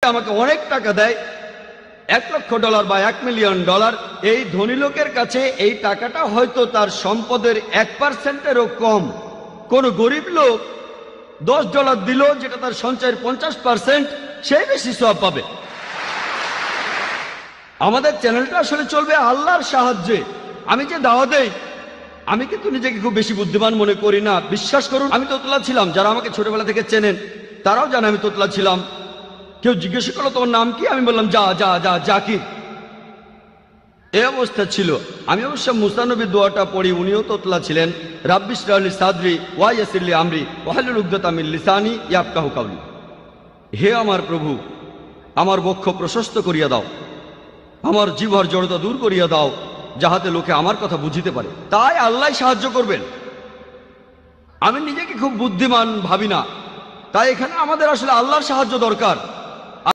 আমাকে অনেক টাকা দেয়, $1,00,000 বা $1,000,000, এই ধনী লোকের কাছে এই টাকাটা হয়তো তার সম্পদের 1%-এরও কম। কোন গরিব লোক $10 দিল, যেটা তার সঞ্চয়ের 50%, সে বেশি সওয়াব পাবে। আমাদের চ্যানেলটা আসলে চলবে আল্লাহর সাহায্যে। আমি যে দাওয়া দেই, আমি কিন্তু নিজেকে খুব বেশি বুদ্ধিমান মনে করি না। বিশ্বাস করুন, আমি তোতলা ছিলাম। যারা আমাকে ছোটবেলা থেকে চেনেন তারাও জানে আমি তোতলা ছিলাম। কেউ জিজ্ঞেস করলো তোমার নাম কি, আমি বললাম যা যা যা জাকির। এই অবস্থা ছিল। আমি অবশ্য মুসা নবীর দোয়াটা পড়ি, উনিও তোতলা ছিলেন। রাব্বি ইশরাহ লি সাদরি ওয়া ইয়াসির লি আমরি ওয়াহলুল উকদাতাম মিন লিসানি ইয়াফকাহু কাওলি। হে আমার প্রভু, আমার বক্ষ প্রশস্ত করিয়া দাও, আমার জিহ্বার জড়তা দূর করিয়া দাও, যাহাতে লোকে আমার কথা বুঝিতে পারে। তাই আল্লাহ সাহায্য করবেন। আমি নিজেকে খুব বুদ্ধিমান ভাবি না, তাই এখানে আমাদের আসলে আল্লাহর সাহায্য দরকার।